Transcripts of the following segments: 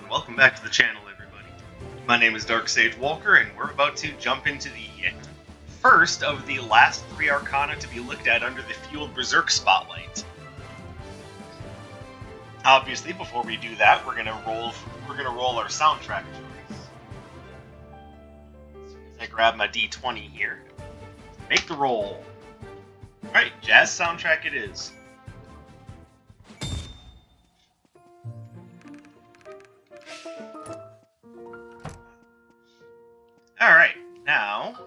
welcome back to the channel, everybody. My name is Dark Sage Walker, and we're about to jump into the first of the last 3 arcana to be looked at under the Fueled Berserk spotlight. Obviously, before we do that, we're gonna roll our soundtrack choice. As soon as I grab my D20 here, make the roll. Alright, jazz soundtrack it is. Alright, now,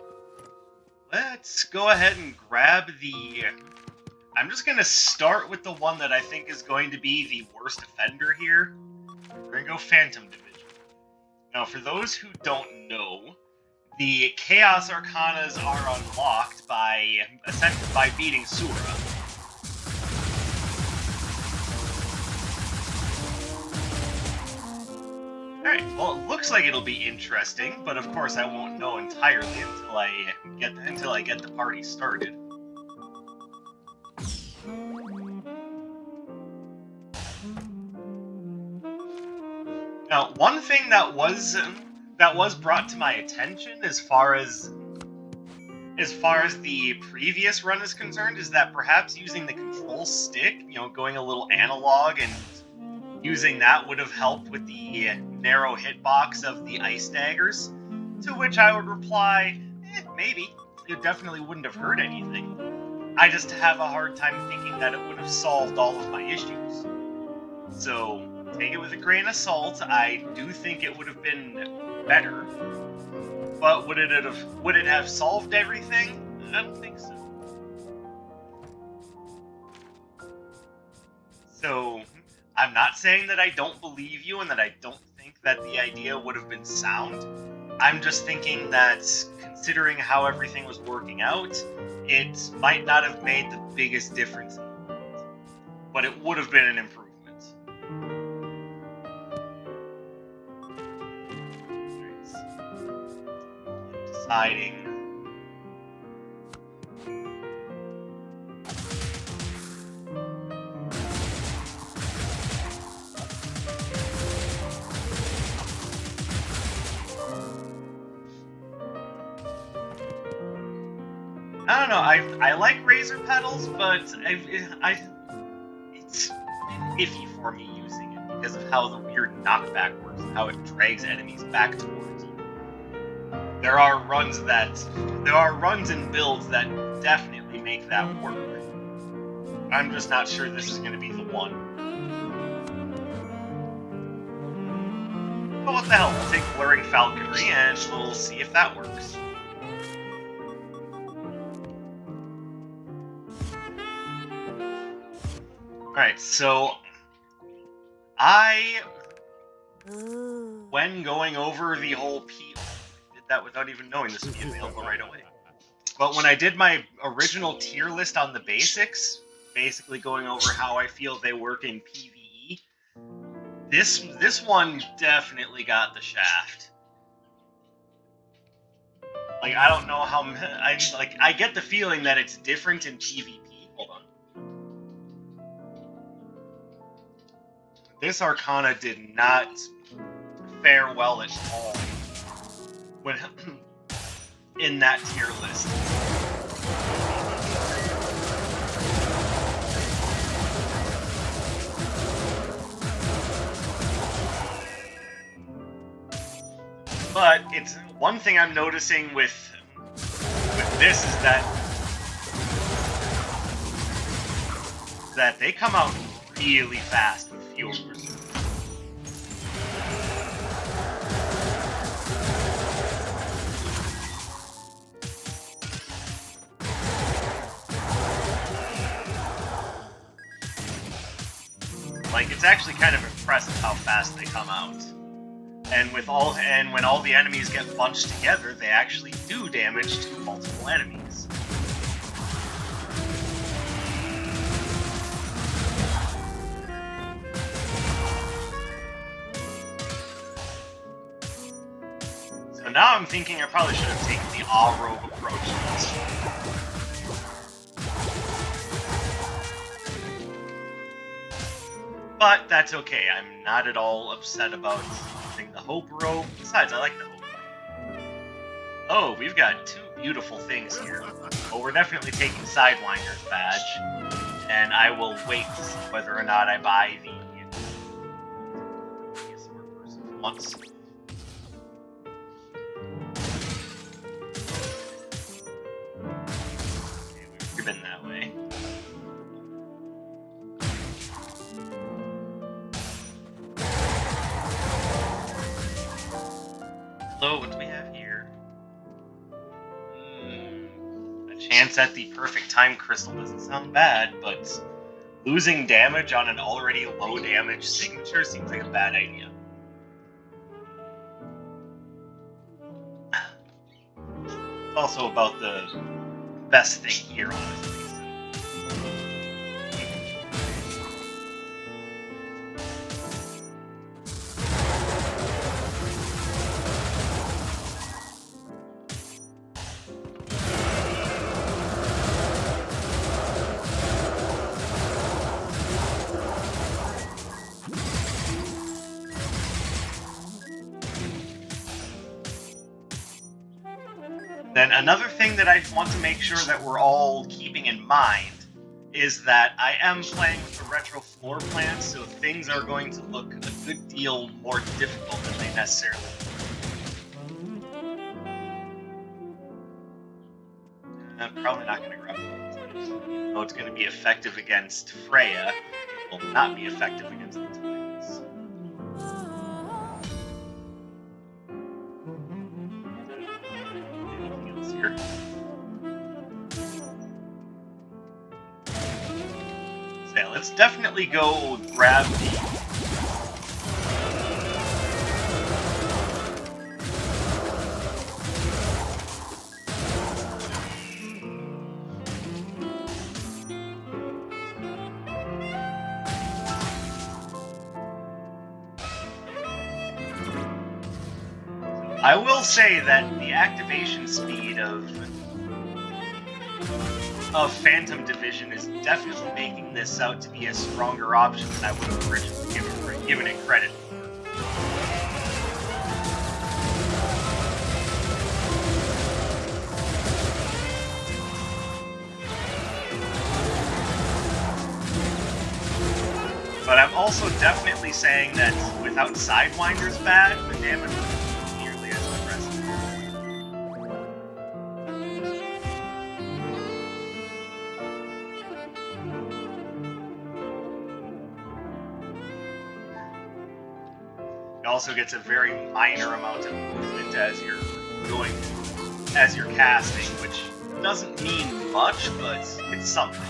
let's go ahead and grab the... I'm just going to start with the one that I think is going to be the worst offender here. We're going to go Phantom Division. Now, for those who don't know, the Chaos Arcanas are unlocked by beating Sura. Alright, well, it looks like it'll be interesting, but of course I won't know entirely until I get the party started. Now, one thing that was brought to my attention as far as the previous run is concerned is that perhaps using the control stick, going a little analog and using that would have helped with the narrow hitbox of the ice daggers, to which I would reply, maybe. It definitely wouldn't have hurt anything. I just have a hard time thinking that it would have solved all of my issues. So, take it with a grain of salt. I do think it would have been better. But would it have solved everything? I don't think so. So, I'm not saying that I don't believe you and that I don't think that the idea would have been sound. I'm just thinking that, considering how everything was working out, it might not have made the biggest difference in the world. But it would have been an improvement. Deciding... I don't know, I like razor pedals, but it's been iffy for me using it because of how the weird knockback works and how it drags enemies back towards you. There are runs and builds that definitely make that work. I'm just not sure this is going to be the one. But what the hell, we'll take Blurring Falconry and we'll see if that works. Alright, so when going over the whole did that without even knowing this would be available right away. But when I did my original tier list on the basics, basically going over how I feel they work in PvE, this one definitely got the shaft. Like, I don't know how... I get the feeling that it's different in PvP. Hold on. This Arcana did not fare well at all when in that tier list. But it's one thing I'm noticing with this is that they come out really fast with Fueled Berserk. Like, it's actually kind of impressive how fast they come out. And when all the enemies get bunched together, they actually do damage to multiple enemies. So now I'm thinking I probably should have taken the Rogue approach to this. But that's okay, I'm not at all upset about Hope Robe. Besides, I like the Hope Robe. Oh, we've got two beautiful things here. Well, we're definitely taking Sidewinder's badge. And I will wait to see whether or not I buy the sword person once. Okay, we've been that way. Hello, what do we have here? A chance at the perfect time crystal doesn't sound bad, but losing damage on an already low damage signature seems like a bad idea. It's also about the best thing here, honestly. Then another thing that I want to make sure that we're all keeping in mind is that I am playing with the retro floor plan, so things are going to look a good deal more difficult than they necessarily are. I'm probably not going to grab it. Though it's going to be effective against Freya, it will not be effective against the twins. Here. So yeah, let's definitely go grab the... I will say that the activation speed of Phantom Division is definitely making this out to be a stronger option than I would have originally given it credit for. But I'm also definitely saying that without Sidewinder's badge, the damage would be nearly as impressive. It also gets a very minor amount of movement as you're casting, which doesn't mean much, but it's something.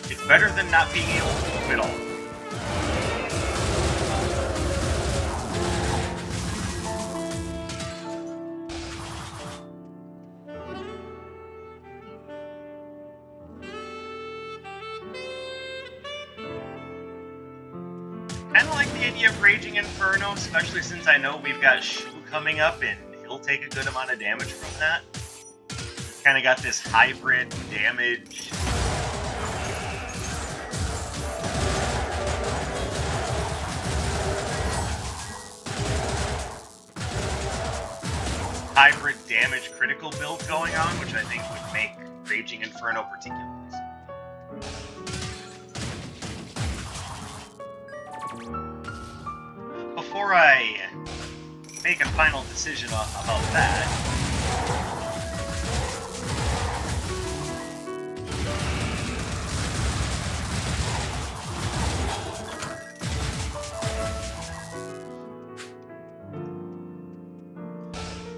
It's better than not being able to move at all. Kind of like the idea of Raging Inferno, especially since I know we've got Shu coming up and he'll take a good amount of damage from that. Kind of got this hybrid damage. Hybrid damage critical build going on, which I think would make Raging Inferno particularly. Before I make a final decision about that,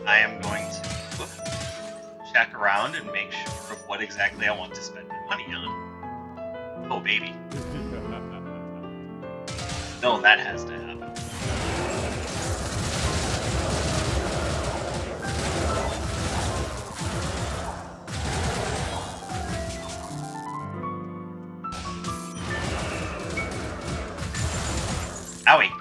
I am going to check around and make sure of what exactly I want to spend my money on. Oh, baby. No, that has to happen. Owie.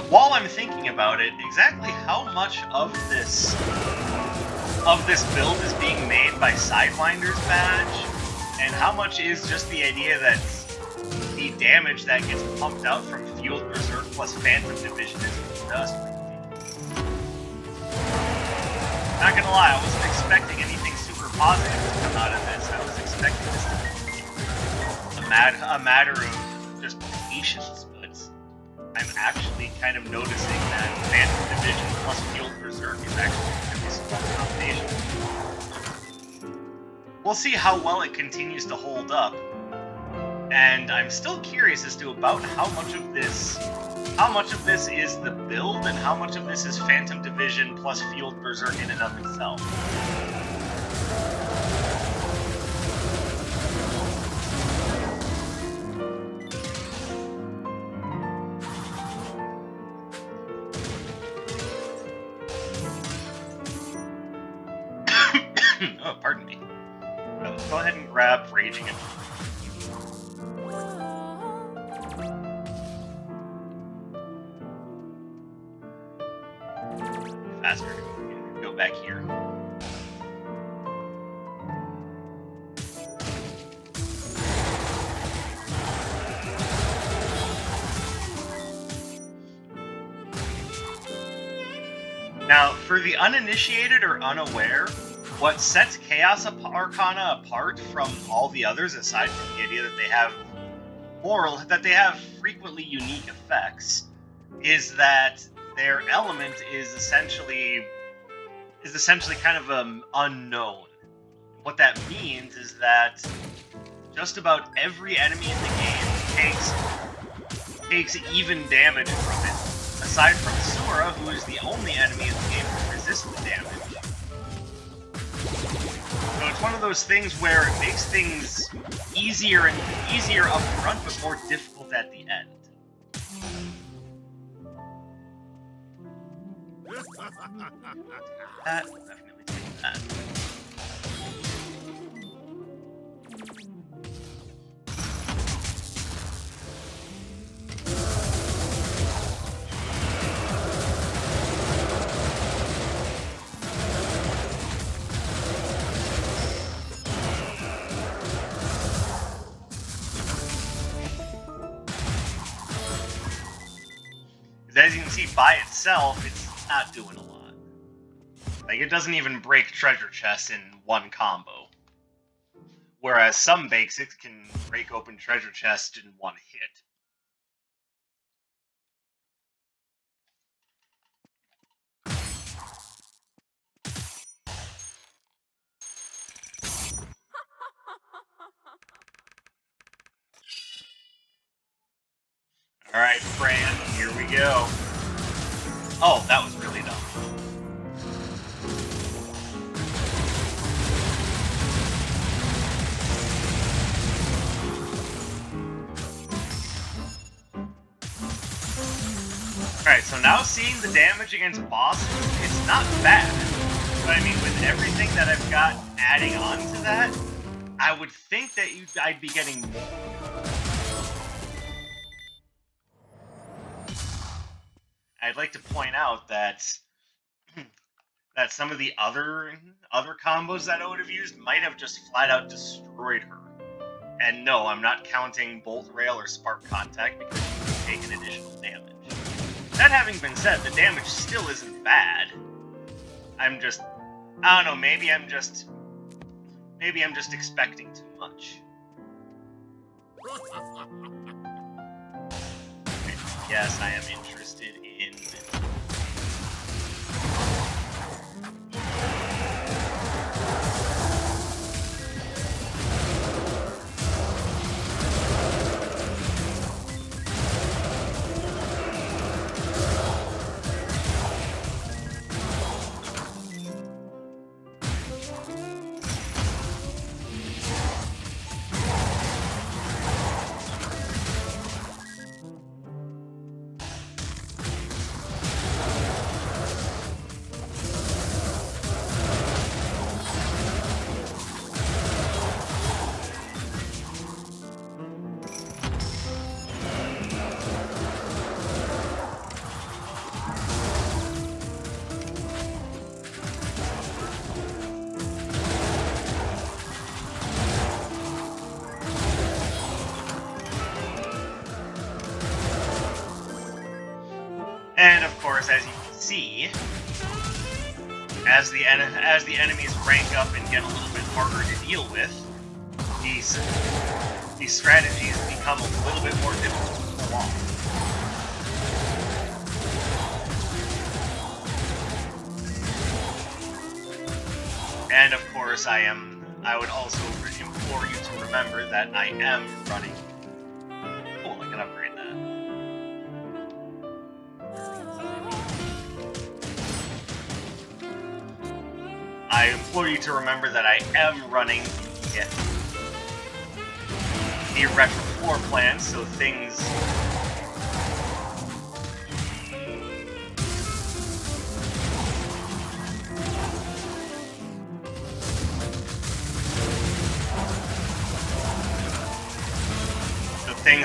while I'm thinking about it, exactly how much of this build is being made by Sidewinder's badge, and how much is just the idea that the damage that gets pumped out from Fueled Berserk plus Phantom Division is just not gonna lie, I wasn't expecting anything super positive to come out of this. I was expecting this to be a matter of just patience, but I'm actually kind of noticing that Phantom Division plus Fueled Berserk is actually a really strong combination. We'll see how well it continues to hold up, and I'm still curious as to about how much of this is the build and how much of this is Phantom Division plus Fueled Berserk in and of itself. Oh, pardon me. Let's go ahead and grab Raging it. Faster. Go back here. Now, for the uninitiated or unaware, what sets Chaos Arcana apart from all the others, aside from the idea that they have frequently unique effects, is that their element is essentially kind of unknown. What that means is that just about every enemy in the game takes even damage from it, aside from Sora, who is the only enemy in the game to resist the damage. So it's one of those things where it makes things easier up front, but more difficult at the end. That will definitely take that. As you can see, by itself, it's not doing a lot. Like, it doesn't even break treasure chests in one combo. Whereas some basics can break open treasure chests in one hit. Alright, Fran, here we go. Oh, that was really dumb. Alright, so now seeing the damage against bosses, it's not bad. But I mean, with everything that I've got adding on to that, I would think that I'd be getting more. I'd like to point out that some of the other combos that I would have used might have just flat out destroyed her. And no, I'm not counting Bolt Rail or Spark Contact because she would take an additional damage. That having been said, the damage still isn't bad. I don't know, maybe I'm just expecting too much. Yes, I am interested in... And of course, as you can see, as the enemies rank up and get a little bit harder to deal with, these strategies become a little bit more difficult to pull off. And of course, I would also implore you to remember that I am running. Oh, I can upgrade that. I implore you to remember that I am running the retro floor plan, so things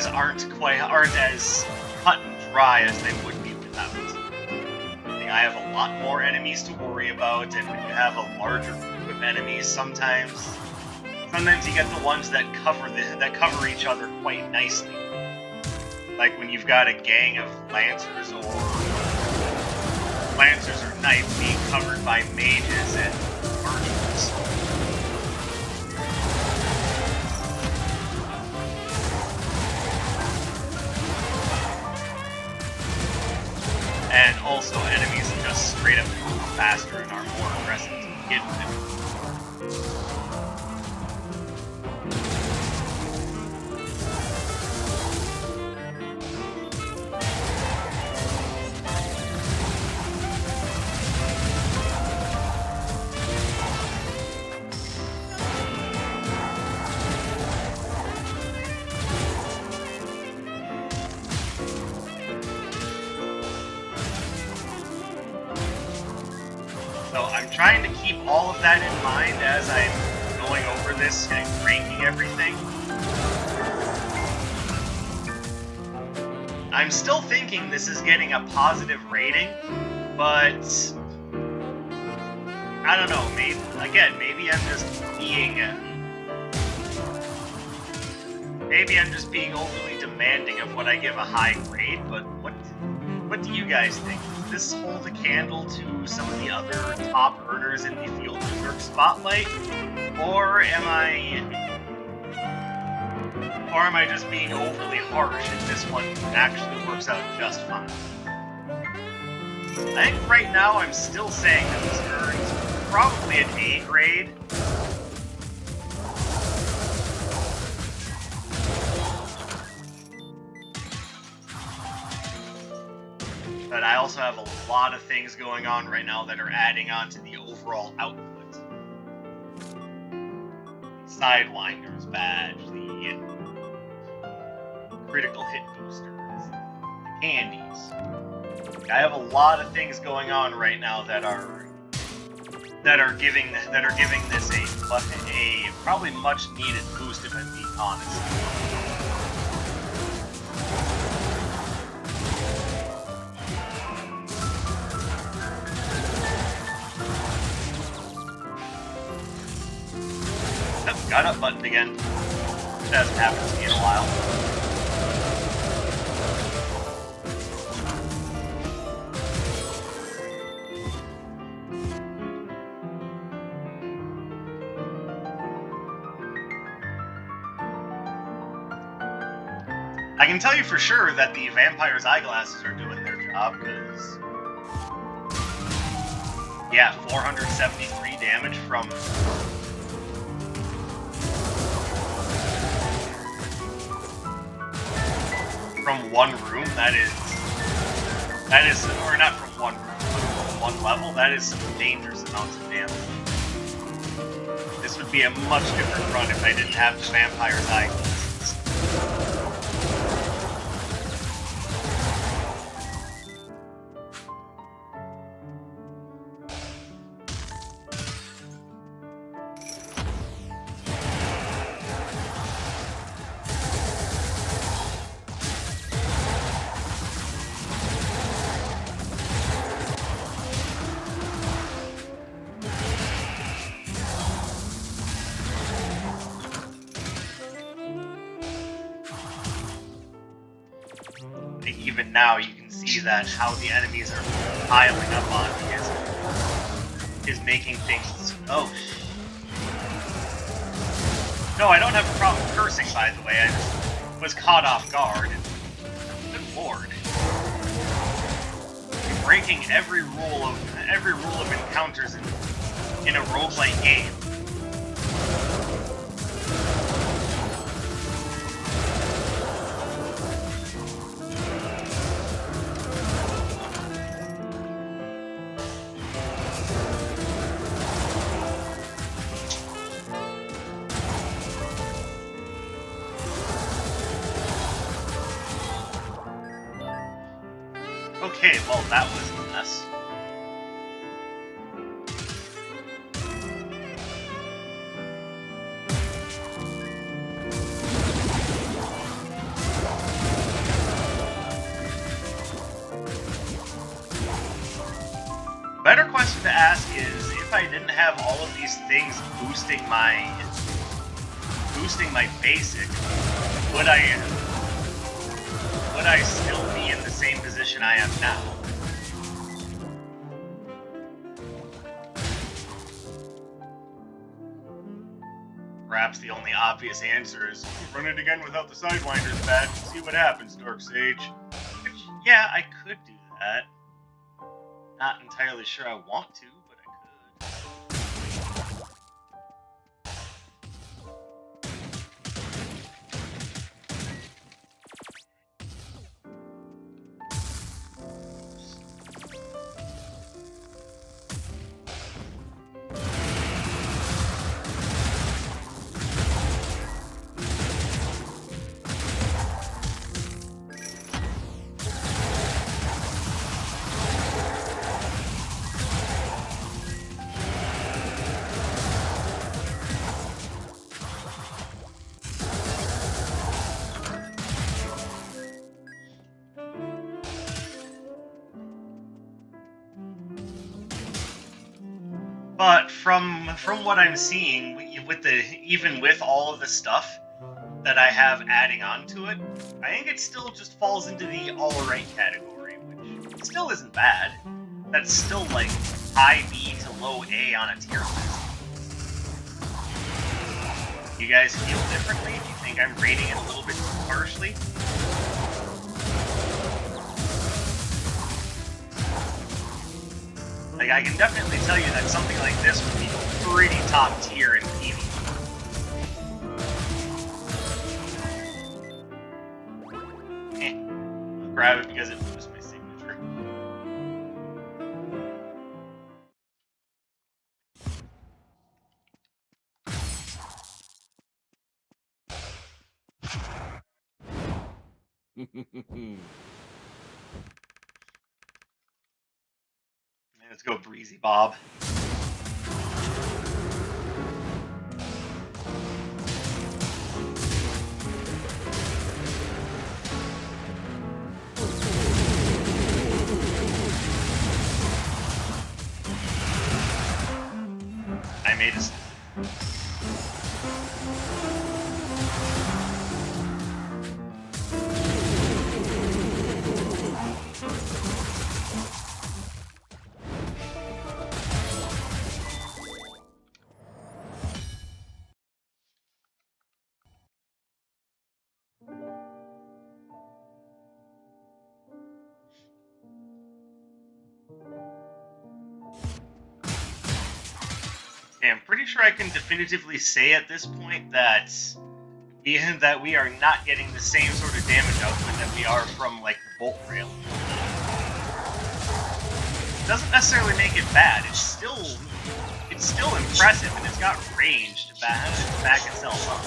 aren't as cut and dry as they would be without. I have a lot more enemies to worry about, and when you have a larger group of enemies, sometimes you get the ones that cover each other quite nicely. Like when you've got a gang of lancers or knights being covered by mages and archers. And also enemies that just straight up move faster and are more aggressive to begin with. So I'm trying to keep all of that in mind as I'm going over this and ranking everything. I'm still thinking this is getting a positive rating, but I don't know, maybe I'm just being overly demanding of what I give a high grade, but what do you guys think? Does this hold a candle to some of the other top earners in the Fueled Berserk spotlight? Or am I just being overly harsh and this one actually works out just fine? I think right now I'm still saying that this earns probably an A grade. But I also have a lot of things going on right now that are adding on to the overall output. The Sidewinder's badge, the critical hit boosters, the candies. I have a lot of things going on right now that are giving this a probably much needed boost, if I'm being honest. Got up button again. That hasn't happened to me in a while. I can tell you for sure that the vampire's eyeglasses are doing their job, because yeah, 473 damage from one room. That is, or not from one room, but from one level. That is some dangerous amounts of damage. This would be a much different run if I didn't have the vampire's eyeglasses. even now you can see that how the enemies are piling up on me is making things... Oh. No, I don't have a problem cursing, by the way. I just was caught off guard. Good lord. You're breaking every rule of encounters in a roguelike game. Okay, well, that was a mess. Better question to ask is, if I didn't have all of these things boosting my basic, would I still be in the same position I am now? Perhaps the only obvious answer is, run it again without the Sidewinder's badge and see what happens, Dark Sage. Which, yeah, I could do that. Not entirely sure I want to, but I could. But from what I'm seeing, even with all of the stuff that I have adding on to it, I think it still just falls into the alright category, which still isn't bad. That's still like high B to low A on a tier list. You guys feel differently? Do you think I'm rating it a little bit too harshly? Like, I can definitely tell you that something like this would be pretty top tier in PvP. I'll grab it because it moves my signature. Let's go, Breezy Bob. I made a... I'm pretty sure I can definitively say at this point that we are not getting the same sort of damage output that we are from, like, the Bolt Rail. It doesn't necessarily make it bad. It's still impressive, and it's got range to back itself up.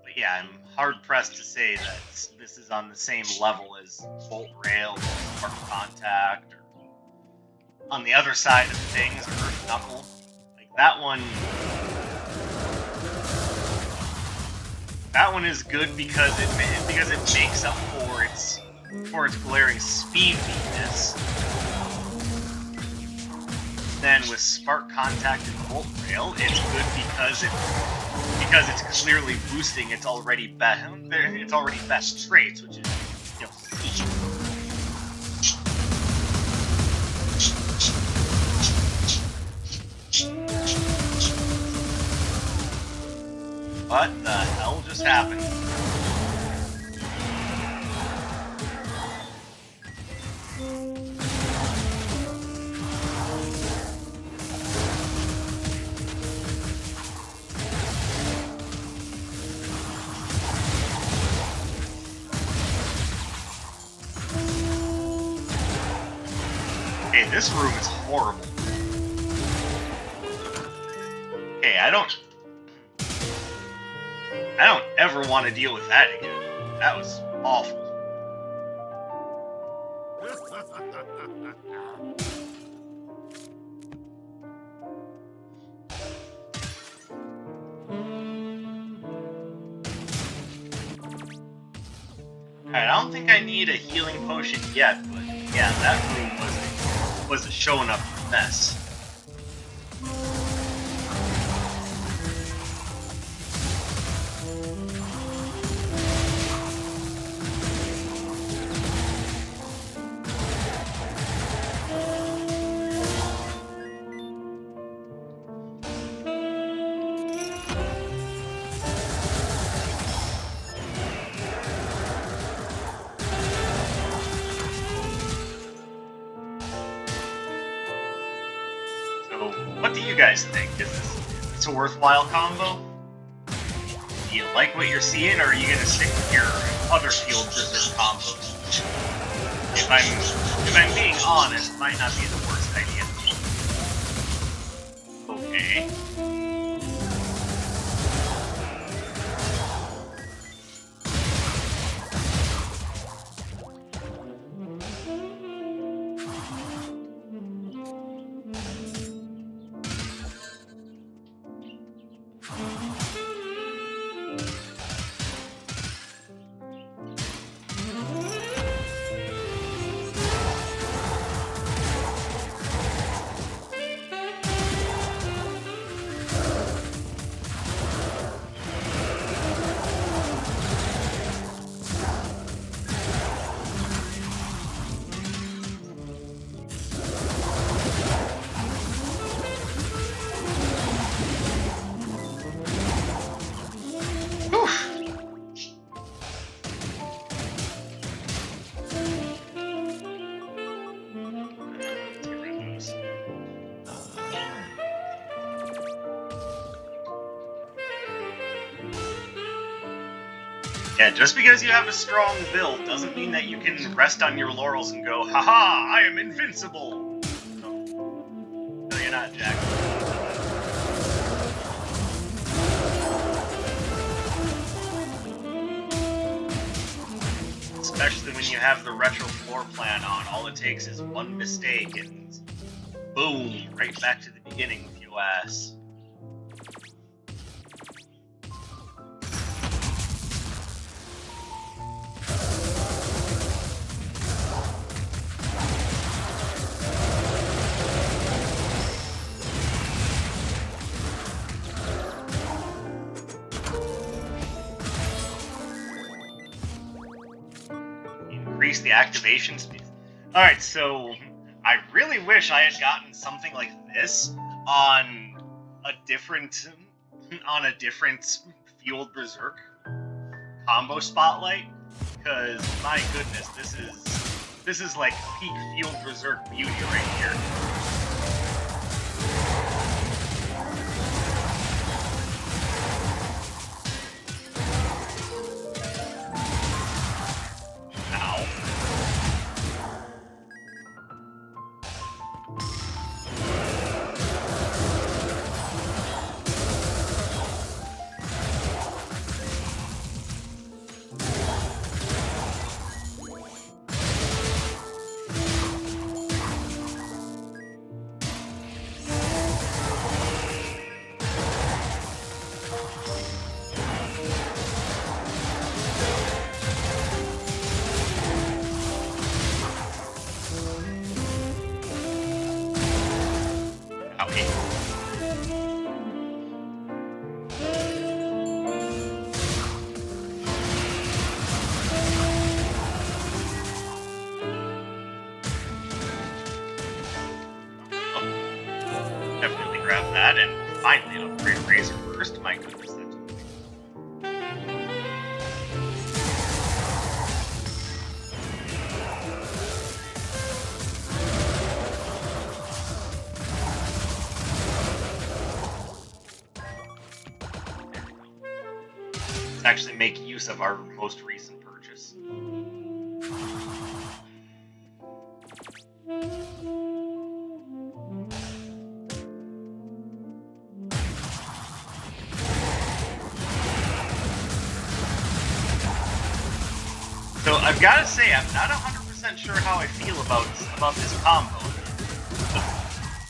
But yeah, I'm hard-pressed to say that this is on the same level as Bolt Rail, or Spark Contact, or on the other side of things, Earth Knuckle. Like, that one is good because it makes up for its glaring speed weakness. then with Spark Contact and Volt Rail, it's good because it's clearly boosting its already best traits, which is speed. What the hell just happened? Okay, this room is horrible. Okay, I don't ever want to deal with that again. That was awful. Alright, I don't think I need a healing potion yet, but yeah, that room was a showing up mess. What do you guys think? Is this a worthwhile combo? Do you like what you're seeing, or are you gonna stick with your other Fueled Berserk combos? If I'm being honest, might not be the worst idea. Okay. Yeah, just because you have a strong build doesn't mean that you can rest on your laurels and go, haha, I am invincible! No, you're not, Jack. Especially when you have the retro floor plan on, all it takes is one mistake and boom, right back to the beginning with your ass. Increase the activation speed. Alright, so I really wish I had gotten something like this on a different Fueled Berserk combo spotlight, because my goodness, this is like peak Fueled Berserk beauty right here. grab that, and finally upgrade Razor Burst. My goodness, that took me. Let's actually make use of our most recent purchase. So I've got to say, I'm not 100% sure how I feel about this combo.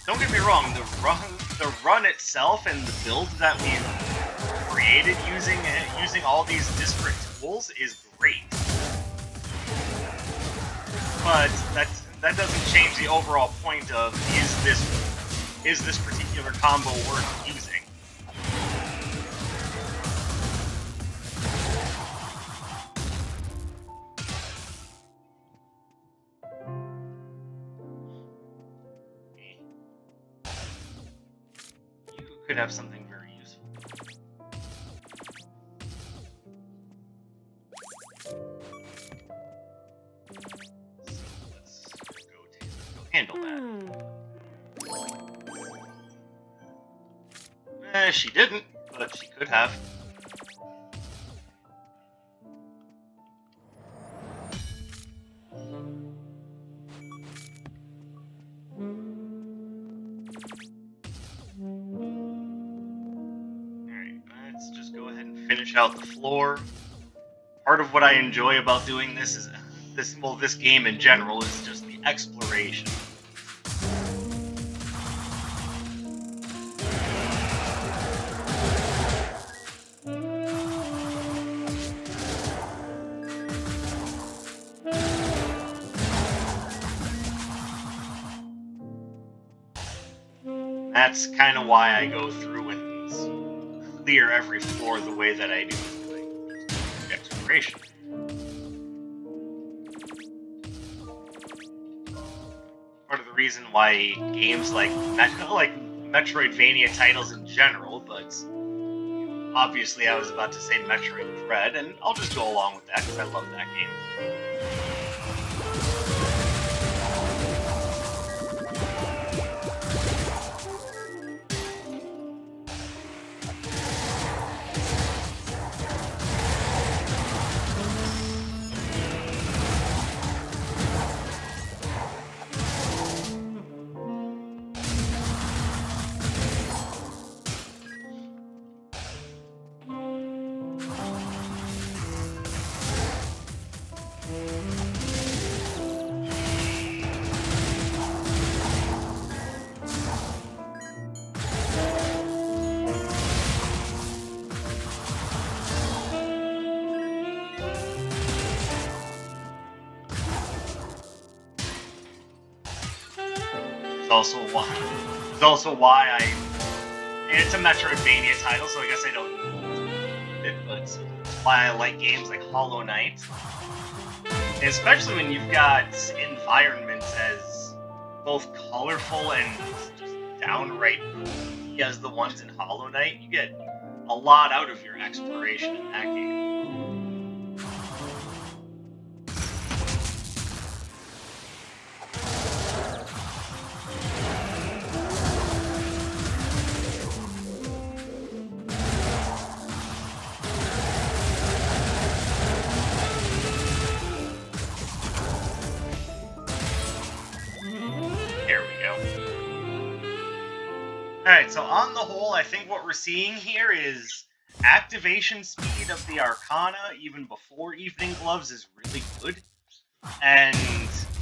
Don't get me wrong, the run itself and the build that we've created using all these disparate tools is great. But that doesn't change the overall point of is this particular combo worth using? Could have something very useful. So let's go handle that. She didn't, but she could have. Finish out the floor. Part of what I enjoy about doing this is this game in general is just the exploration. That's kind of why I go through and clear every floor the way that I do with exploration. Part of the reason why games like Metroidvania titles in general, but obviously I was about to say Metroid Dread, and I'll just go along with that because I love that game. It's also why and it's a Metroidvania title, so I guess I don't need it, but it's why I like games like Hollow Knight. And especially when you've got environments as both colorful and just downright creepy as the ones in Hollow Knight, you get a lot out of your exploration in that game. Alright, so on the whole, I think what we're seeing here is activation speed of the Arcana, even before Evening Gloves, is really good. And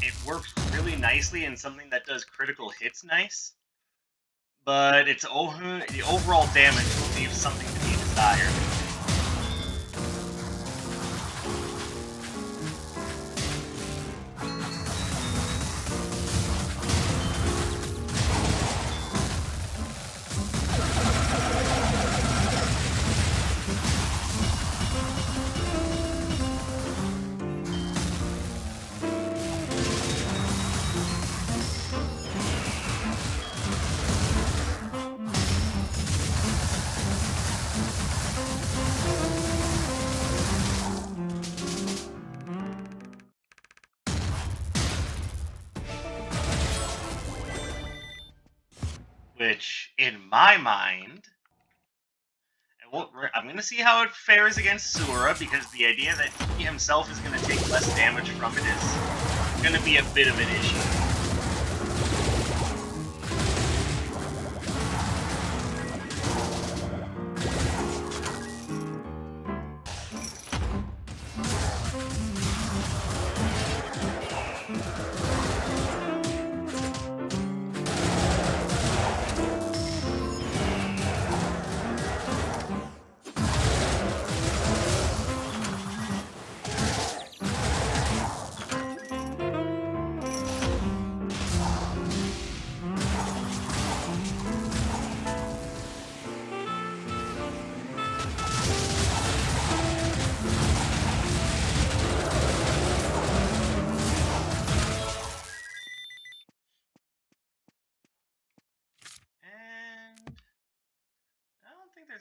it works really nicely in something that does critical hits nice. But the overall damage leaves something to be desired. which, in my mind, I'm going to see how it fares against Sura, because the idea that he himself is going to take less damage from it is going to be a bit of an issue.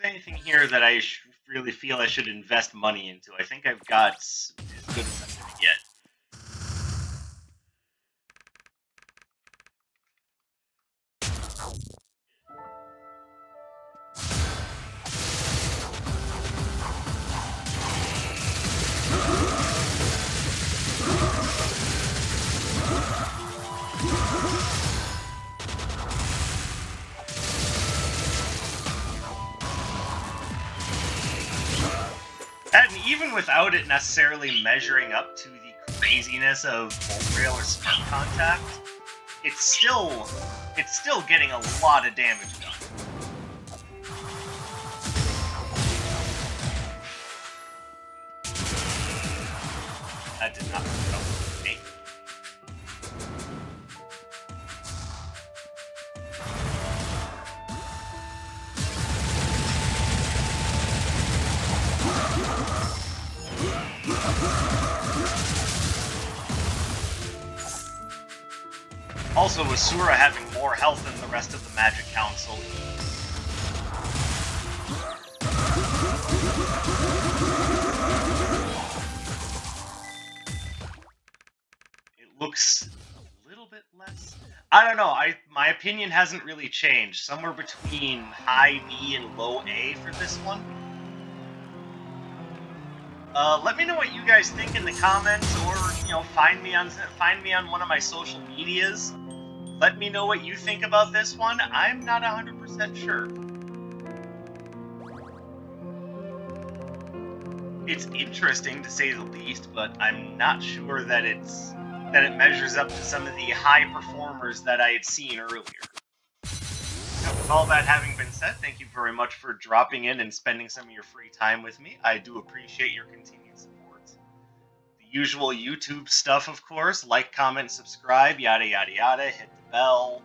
Anything here that I really feel I should invest money into. I think I've got as good as I'm going to get. And even without it necessarily measuring up to the craziness of Bolt Rail or Speed Contact, it's still getting a lot of damage done. That did not go with me. Also, with Sura having more health than the rest of the Magic Council, it looks a little bit less. I don't know. My opinion hasn't really changed. Somewhere between high B and low A for this one. Let me know what you guys think in the comments, or find me on one of my social medias. Let me know what you think about this one. I'm not 100% sure. It's interesting to say the least, but I'm not sure that it measures up to some of the high performers that I had seen earlier. With all that having been said, thank you very much for dropping in and spending some of your free time with me. I do appreciate your continued support. The usual YouTube stuff, of course, like, comment, subscribe, yada yada yada, hit the bell,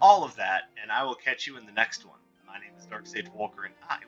all of that, and I will catch you in the next one. My name is Dark Sage Walker, and I